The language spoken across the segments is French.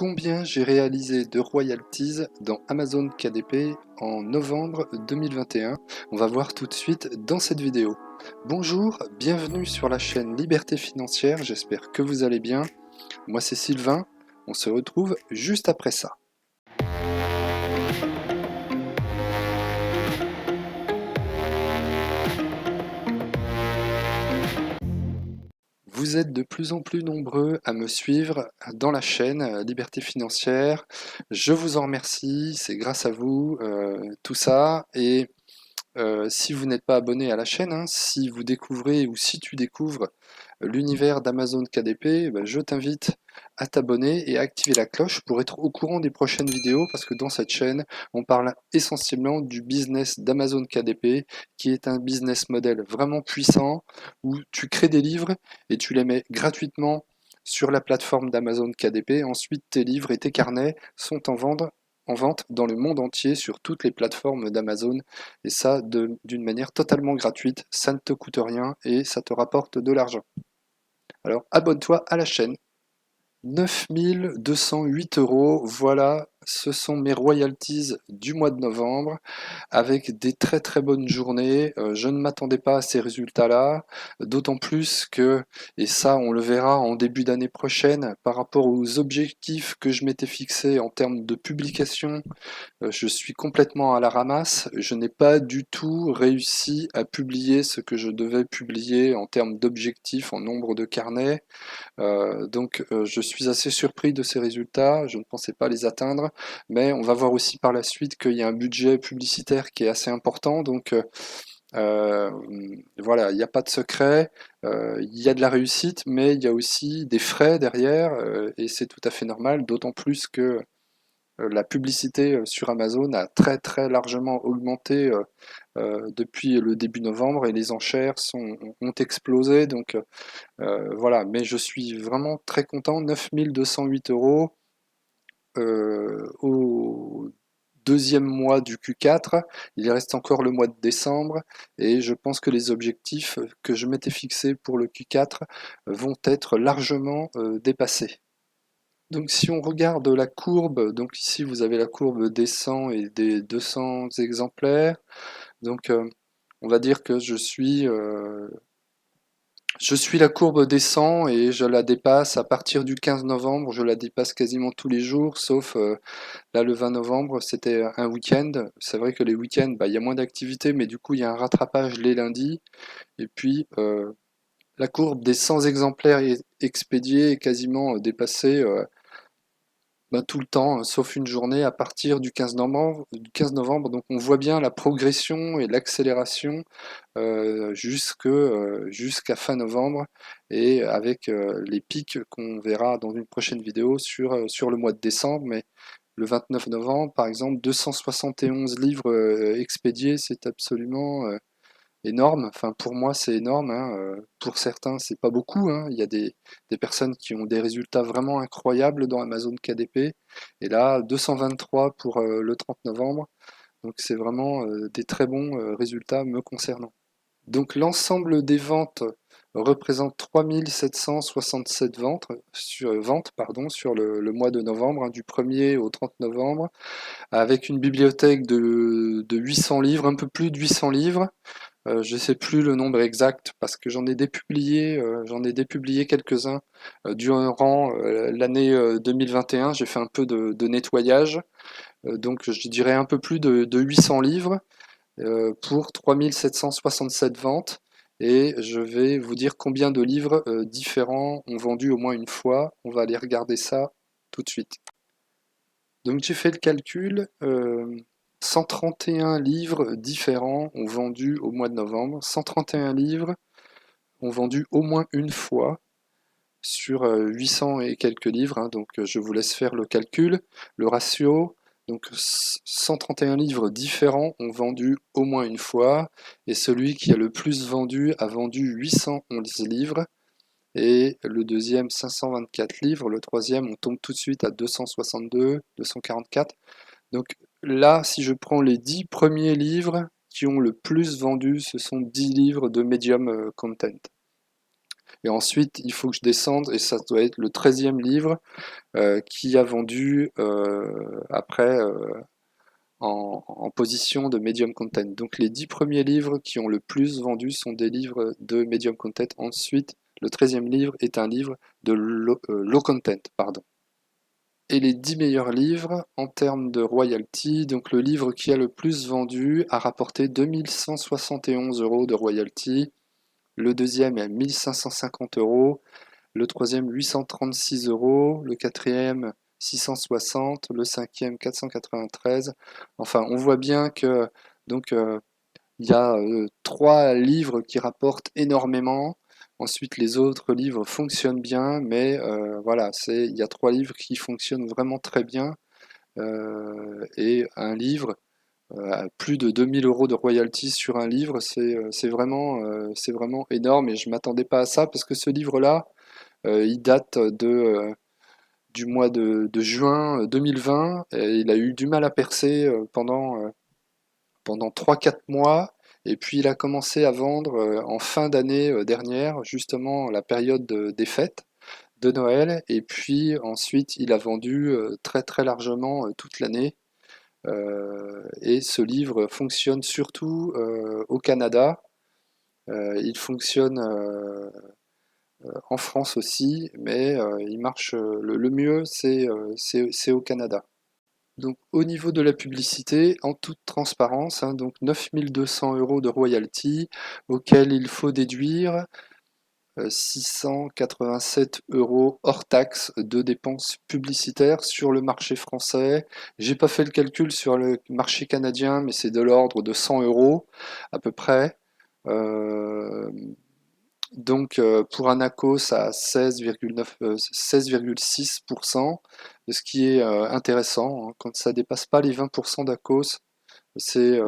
Combien j'ai réalisé de royalties dans Amazon KDP en novembre 2021? On va voir tout de suite dans cette vidéo. Bonjour, bienvenue sur la chaîne Liberté Financière, j'espère que vous allez bien. Moi c'est Sylvain, on se retrouve juste après ça. Vous êtes de plus en plus nombreux à me suivre dans la chaîne Liberté Financière. Je vous en remercie, c'est grâce à vous tout ça. Et si vous n'êtes pas abonné à la chaîne, hein, si vous découvrez ou si tu découvres l'univers d'Amazon KDP, je t'invite à t'abonner et à activer la cloche pour être au courant des prochaines vidéos parce que dans cette chaîne, on parle essentiellement du business d'Amazon KDP qui est un business model vraiment puissant où tu crées des livres et tu les mets gratuitement sur la plateforme d'Amazon KDP. Ensuite, tes livres et tes carnets sont en vente dans le monde entier sur toutes les plateformes d'Amazon et ça d'une manière totalement gratuite, ça ne te coûte rien et ça te rapporte de l'argent. Alors abonne-toi à la chaîne. 9 208 €, voilà, ce sont mes royalties du mois de novembre, avec des très très bonnes journées. Je ne m'attendais pas à ces résultats-là, d'autant plus que, et ça on le verra en début d'année prochaine, par rapport aux objectifs que je m'étais fixés en termes de publication, je suis complètement à la ramasse. Je n'ai pas du tout réussi à publier ce que je devais publier en termes d'objectifs, en nombre de carnets. Donc je suis assez surpris de ces résultats, je ne pensais pas les atteindre, mais on va voir aussi par la suite qu'il y a un budget publicitaire qui est assez important, donc voilà, il n'y a pas de secret, il y a de la réussite, mais il y a aussi des frais derrière, et c'est tout à fait normal, d'autant plus que la publicité sur Amazon a très très largement augmenté depuis le début novembre et les enchères ont explosé. Donc voilà, mais je suis vraiment très content. 9 208 € au deuxième mois du Q4. Il reste encore le mois de décembre et je pense que les objectifs que je m'étais fixés pour le Q4 vont être largement dépassés. Donc si on regarde la courbe, donc ici vous avez la courbe des 100 et des 200 exemplaires. Donc on va dire que je suis la courbe des 100 et je la dépasse à partir du 15 novembre, je la dépasse quasiment tous les jours, sauf là le 20 novembre, c'était un week-end. C'est vrai que les week-ends, il y a moins d'activité, mais du coup il y a un rattrapage les lundis. Et puis la courbe des 100 exemplaires expédiés est quasiment dépassée tout le temps, sauf une journée à partir du 15 novembre. Donc on voit bien la progression et l'accélération jusqu'à fin novembre et avec les pics qu'on verra dans une prochaine vidéo sur le mois de décembre. Mais le 29 novembre, par exemple, 271 livres expédiés, c'est absolument énorme. Enfin, pour moi, c'est énorme, hein. Pour certains, c'est pas beaucoup, hein. Il y a des personnes qui ont des résultats vraiment incroyables dans Amazon KDP. Et là, 223 pour le 30 novembre. Donc, c'est vraiment des très bons résultats me concernant. Donc, l'ensemble des ventes représente 3767 ventes pardon, sur le mois de novembre, hein, du 1er au 30 novembre, avec une bibliothèque de 800 livres, un peu plus de 800 livres. Je ne sais plus le nombre exact parce que j'en ai dépublié quelques-uns durant l'année 2021. J'ai fait un peu de nettoyage, donc je dirais un peu plus de 800 livres pour 3767 ventes. Et je vais vous dire combien de livres différents ont vendu au moins une fois. On va aller regarder ça tout de suite. Donc j'ai fait le calcul. 131 livres différents ont vendu au mois de novembre. 131 livres ont vendu au moins une fois sur 800 et quelques livres, hein. Donc je vous laisse faire le calcul. Le ratio, donc 131 livres différents ont vendu au moins une fois. Et celui qui a le plus vendu a vendu 811 livres. Et le deuxième 524 livres. Le troisième, on tombe tout de suite à 262, 244. Donc là, si je prends les 10 premiers livres qui ont le plus vendu, ce sont 10 livres de medium content. Et ensuite, il faut que je descende, et ça doit être le 13e livre qui a vendu après en position de medium content. Donc les 10 premiers livres qui ont le plus vendu sont des livres de medium content. Ensuite, le 13e livre est un livre de low content, pardon. Et les 10 meilleurs livres en termes de royalty, donc le livre qui a le plus vendu a rapporté 2171 € de royalty, le deuxième est 1550 €, le troisième 836 €, le quatrième 660, le cinquième 493. Enfin, on voit bien que donc il y a trois livres qui rapportent énormément. Ensuite, les autres livres fonctionnent bien, mais voilà, il y a trois livres qui fonctionnent vraiment très bien. Et un livre, à plus de 2000 € de royalties sur un livre, c'est vraiment énorme. Et je ne m'attendais pas à ça parce que ce livre-là, il date du mois de juin 2020. Et il a eu du mal à percer pendant 3-4 mois. Et puis il a commencé à vendre en fin d'année dernière, justement la période des fêtes de Noël. Et puis ensuite, il a vendu très très largement toute l'année. Et ce livre fonctionne surtout au Canada. Il fonctionne en France aussi, mais il marche le mieux, c'est au Canada. Donc au niveau de la publicité, en toute transparence, hein, donc 9200 € de royalty, auquel il faut déduire 687 € hors taxe de dépenses publicitaires sur le marché français. J'ai pas fait le calcul sur le marché canadien, mais c'est de l'ordre de 100 € à peu près. Euh, donc pour un ACOS à 16,9, 16,6%, ce qui est intéressant, hein. Quand ça dépasse pas les 20% d'ACOS, c'est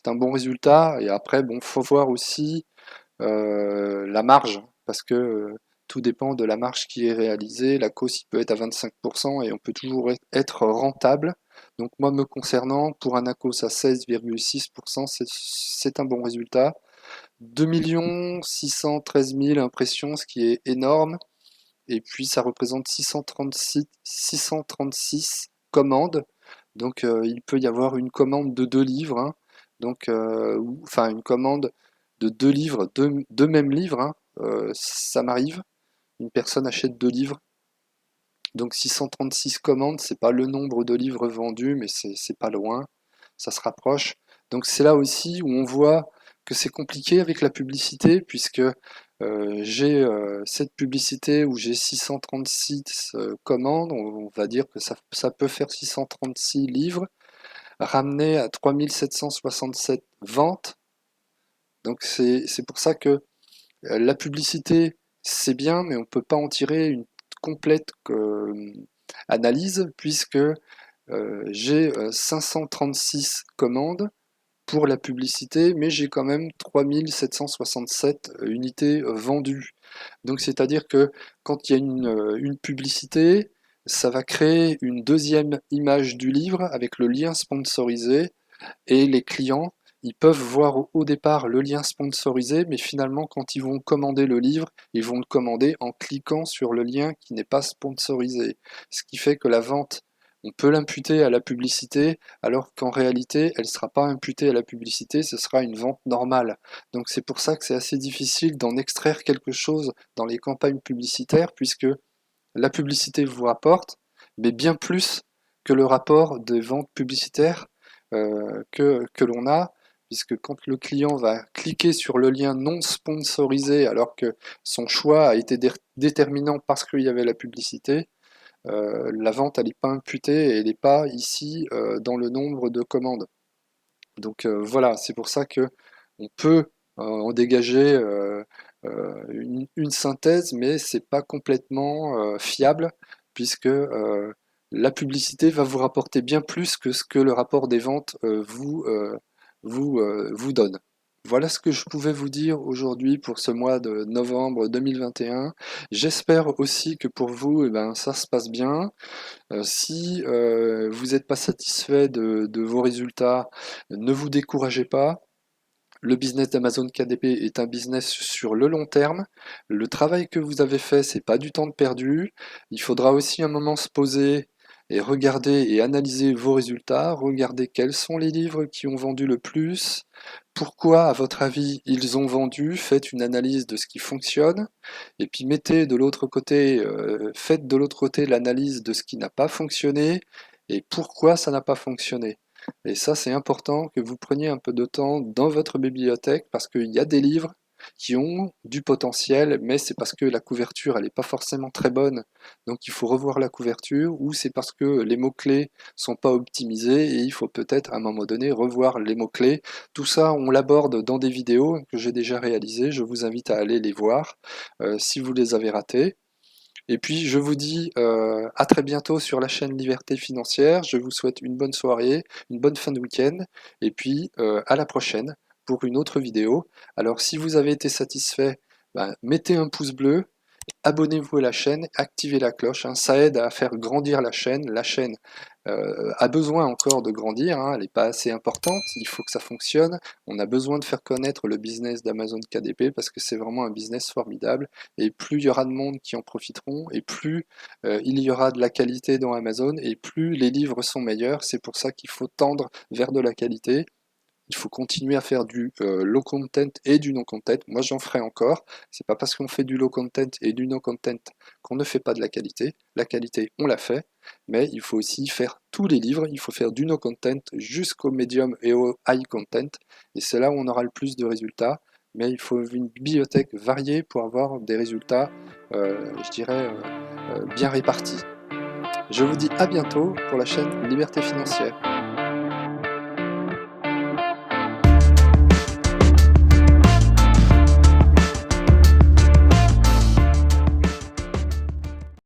un bon résultat. Et après, bon, faut voir aussi la marge, parce que tout dépend de la marge qui est réalisée. La cause il peut être à 25% et on peut toujours être rentable. Donc moi me concernant, pour un ACOS à 16,6%, c'est un bon résultat. 2 613 000 impressions, ce qui est énorme. Et puis ça représente 636 commandes. Donc il peut y avoir une commande de 2 livres, hein. Donc, enfin une commande de 2 livres, deux mêmes livres, hein. Ça m'arrive. Une personne achète 2 livres. Donc 636 commandes, c'est pas le nombre de livres vendus, mais c'est pas loin. Ça se rapproche. Donc c'est là aussi où on voit que c'est compliqué avec la publicité, puisque j'ai cette publicité où j'ai 636 commandes, on va dire que ça peut faire 636 livres, ramené à 3767 ventes. Donc c'est pour ça que la publicité, c'est bien, mais on ne peut pas en tirer une complète analyse, puisque j'ai 536 commandes pour la publicité, mais j'ai quand même 3767 unités vendues. Donc c'est-à-dire que quand il y a une publicité, ça va créer une deuxième image du livre avec le lien sponsorisé, et les clients, ils peuvent voir au départ le lien sponsorisé, mais finalement quand ils vont commander le livre, ils vont le commander en cliquant sur le lien qui n'est pas sponsorisé. Ce qui fait que la vente, on peut l'imputer à la publicité, alors qu'en réalité, elle ne sera pas imputée à la publicité, ce sera une vente normale. Donc c'est pour ça que c'est assez difficile d'en extraire quelque chose dans les campagnes publicitaires, puisque la publicité vous rapporte, mais bien plus que le rapport des ventes publicitaires que l'on a, puisque quand le client va cliquer sur le lien non sponsorisé alors que son choix a été déterminant parce qu'il y avait la publicité, la vente elle n'est pas imputée et elle n'est pas ici dans le nombre de commandes. Donc voilà, c'est pour ça que on peut en dégager une synthèse, mais c'est pas complètement fiable, puisque la publicité va vous rapporter bien plus que ce que le rapport des ventes vous donne. Voilà ce que je pouvais vous dire aujourd'hui pour ce mois de novembre 2021. J'espère aussi que pour vous, eh ben, ça se passe bien. Si vous n'êtes pas satisfait de vos résultats, ne vous découragez pas. Le business d'Amazon KDP est un business sur le long terme. Le travail que vous avez fait, c'est pas du temps de perdu. Il faudra aussi un moment se poser et regarder et analyser vos résultats, regarder quels sont les livres qui ont vendu le plus, pourquoi, à votre avis, ils ont vendu, faites une analyse de ce qui fonctionne, et puis mettez de l'autre côté, faites de l'autre côté l'analyse de ce qui n'a pas fonctionné et pourquoi ça n'a pas fonctionné. Et ça, c'est important que vous preniez un peu de temps dans votre bibliothèque parce qu'il y a des livres qui ont du potentiel, mais c'est parce que la couverture, elle n'est pas forcément très bonne, donc il faut revoir la couverture, ou c'est parce que les mots-clés sont pas optimisés et il faut peut-être à un moment donné revoir les mots-clés. Tout ça, on l'aborde dans des vidéos que j'ai déjà réalisées, je vous invite à aller les voir si vous les avez ratées. Et puis, je vous dis à très bientôt sur la chaîne Liberté Financière. Je vous souhaite une bonne soirée, une bonne fin de week-end, et puis à la prochaine pour une autre vidéo. Alors, si vous avez été satisfait, ben, mettez un pouce bleu, abonnez-vous à la chaîne, activez la cloche, hein, ça aide à faire grandir la chaîne. La chaîne a besoin encore de grandir, hein, elle n'est pas assez importante, il faut que ça fonctionne. On a besoin de faire connaître le business d'Amazon KDP parce que c'est vraiment un business formidable. Et plus il y aura de monde qui en profiteront, et plus il y aura de la qualité dans Amazon, et plus les livres sont meilleurs. C'est pour ça qu'il faut tendre vers de la qualité. Il faut continuer à faire du low content et du no content. Moi, j'en ferai encore. C'est pas parce qu'on fait du low content et du no content qu'on ne fait pas de la qualité. La qualité, on l'a fait, mais il faut aussi faire tous les livres. Il faut faire du no content jusqu'au medium et au high content. Et c'est là où on aura le plus de résultats. Mais il faut une bibliothèque variée pour avoir des résultats, je dirais, bien répartis. Je vous dis à bientôt pour la chaîne Liberté Financière.